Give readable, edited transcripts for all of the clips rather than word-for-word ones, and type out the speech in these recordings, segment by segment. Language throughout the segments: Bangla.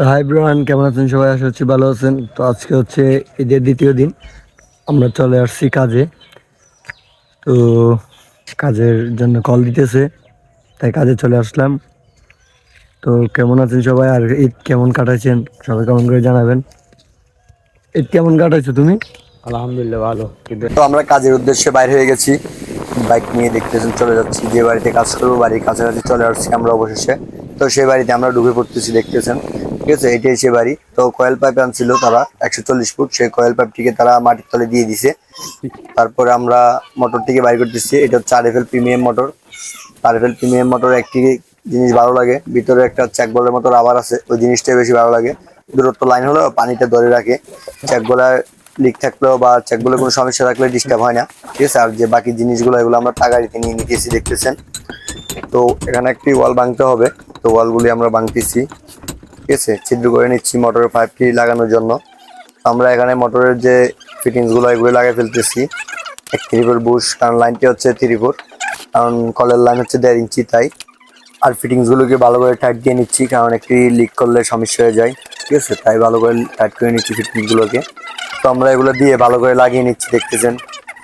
হাই ব্রান, কেমন আছেন সবাই? আশা হচ্ছে ভালো আছেন। তো আজকে হচ্ছে ঈদের দ্বিতীয় দিন, আমরা চলে আসছি কাজে। তো কাজের জন্য কল দিতেছে, তাই কাজে চলে আসলাম। তো কেমন আছেন সবাই, আর ঈদ কেমন কাটাইছেন সবাই কেমন করে জানাবেন। ঈদ কেমন কাটাইছো তুমি? আলহামদুলিল্লাহ ভালো। কিন্তু তো আমরা কাজের উদ্দেশ্যে বাইরে হয়ে গেছি, বাইক নিয়ে দেখতেছেন চলে যাচ্ছি যে বাড়িতে কাজ করবো, বাড়ির কাছাকাছি চলে আসছি আমরা অবশেষে। তো সেই বাড়িতে আমরা ঢুকে পড়তেছি, দেখতেছেন। ঠিক আছে, এটাই সে বাড়ি। তো কয়েল পাইপ আনছিল তারা 140 ফুট, সেই কয়েল পাইপটিকে তারা মাটির তলে দিয়ে দিছে। তারপরে আমরা মোটরটিকে বাইর করতেছি। এটা হচ্ছে RFL premium motor. RFL premium motor একটি জিনিস ভালো লাগে, ভিতরে একটা চেক বলের মতো রাবার আছে, ওই জিনিসটাই বেশি ভালো লাগে। দূরত্ব লাইন হলেও পানিটা ধরে রাখে। চেক বলার লিক থাকলেও বা চেক বলে কোনো সমস্যা থাকলে ডিস্টার্ব হয় না। ঠিক আছে, আর যে বাকি জিনিসগুলো এগুলো আমরা টাকারিতে নিয়ে নিতেছি, দেখতেছেন। তো এখানে একটি ওয়াল ভাঙতে হবে, তো ওয়ালগুলি আমরা ভাঙতেছি। ঠিক আছে, ছিদ্র করে নিচ্ছি মোটরের পাইপটি লাগানোর জন্য। আমরা এখানে মোটরের যে ফিটিংস গুলো এগুলো লাগিয়ে ফেলতেছি। 1 3/4 বুশ, কারণ লাইনটি হচ্ছে 3/4, কারণ কলের লাইন হচ্ছে 1.5 ইঞ্চি, তাই। আর ফিটিংস গুলোকে ভালো করে টাইট দিয়ে নিচ্ছি, কারণ একটি লিক করলে সমস্যা হয়ে যায়। ঠিক আছে, তাই ভালো করে টাইট করে নিচ্ছি ফিটিংস গুলোকে। তো আমরা এগুলো দিয়ে ভালো করে লাগিয়ে নিচ্ছি, দেখতেছেন।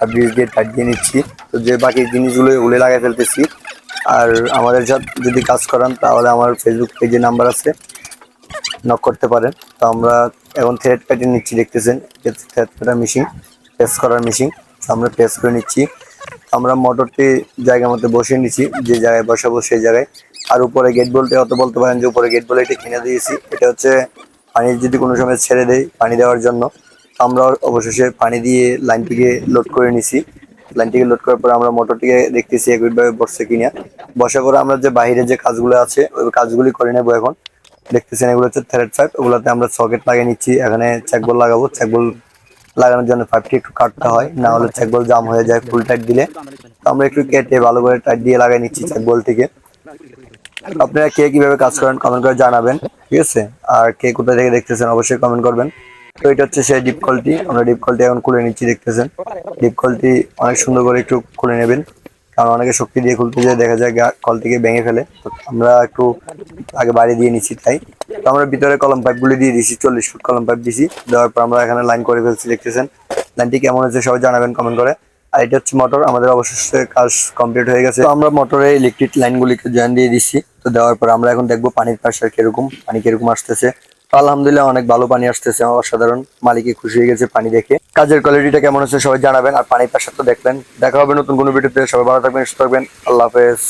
আর ব্রিজ দিয়ে টাইট দিয়ে নিচ্ছি। তো যে বাকি জিনিসগুলো এগুলো লাগিয়ে ফেলতেছি। আর আমাদের যদি কাজ করান তাহলে আমার ফেসবুক পেজে নাম্বার আছে, নক করতে পারেন। তো আমরা এখন থ্রেড কাটিং নিচ্ছি, দেখতেছেন। থ্রেড কাটার মেশিন, প্রেস করার মেশিন। আমরা প্রেস করে নিচ্ছি। আমরা মোটরটি জায়গা মতো বসিয়ে নিচ্ছি, যে জায়গায় বসাবো সেই জায়গায়। আর উপরে গেট বলতে অত বলতে পারেন যে উপরে গেট বলে এটা কিনে দিয়েছি। এটা হচ্ছে পানি যদি কোনো সময় ছেড়ে দেয় পানি দেওয়ার জন্য। আমরা অবশেষে পানি দিয়ে লাইনটিকে লোড করে নিছি। লাইনটিকে লোড করার পর আমরা মোটরটিকে দেখতেছি একইভাবে বসছে কিনা। বসার পরে আমরা যে বাইরে যে কাজগুলো আছে ওই কাজগুলি করে নেবো এখন। দেখতেছেন এগুলো হচ্ছে থ্রেড পাইপ, ওগুলোতে আমরা সকেট লাগিয়ে নিচ্ছি। এখানে চেকবল লাগাবো, চেকবল লাগানোর জন্য পাইপটি একটু কাটতে হয়, না হলে চেকবল জাম হয়ে যায় ফুল টাইট দিলে। তো আমরা একটু কেটে ভালো করে টাইট দিয়ে লাগিয়ে নিচ্ছি চেকবল থেকে। আপনারা কে কিভাবে কাজ করেন কমেন্ট করে জানাবেন। ঠিক আছে, আর কে কোথা থেকে দেখতেছেন অবশ্যই কমেন্ট করবেন। তো এটা হচ্ছে সেই ডিপ কলটি, আমরা ডিপ কলটি এখন খুলে নিচ্ছি, দেখতেছেন। ডিপ কলটি অনেক সুন্দর করে একটু খুলে নেবেন, কারণ অনেকে শক্তি দিয়ে খুলতে যায় দেখা যায় কলটিকে ভেঙে ফেলে। তো আমরা একটু আগে বাড়ি দিয়ে নিচ্ছি, তাই। তো আমরা ভিতরে কলম পাইপ গুলি দিয়ে দিচ্ছি, 40 ফুট কলম পাইপ দিছি। দেওয়ার পর আমরা এখানে লাইন করে ফেলছি, দেখতেছেন। লাইনটি কেমন হয়েছে সবাই জানাবেন কমেন্ট করে। আর এটা হচ্ছে মোটর, আমাদের অবশেষে কাজ কমপ্লিট হয়ে গেছে। তো আমরা মোটরে ইলেকট্রিক লাইনগুলিকে জয়েন দিয়ে দিচ্ছি। তো দেওয়ার পর আমরা এখন দেখবো পানির প্রেসার কিরকম, পানি কিরকম আসতেছে। তো আলহামদুলিল্লাহ অনেক ভালো পানি আসতেছে, অসাধারণ। মালিকই খুশি হয়ে গেছে পানি দেখে। কাজের কোয়ালিটিটা কেমন হচ্ছে সবাই জানাবেন, আর পানির প্রেসার তো দেখলেন। দেখা হবে নতুন কোনো ভিডিওতে, সবাই ভালো থাকবেন, সুস্থ থাকবেন। আল্লাহ হাফেজ।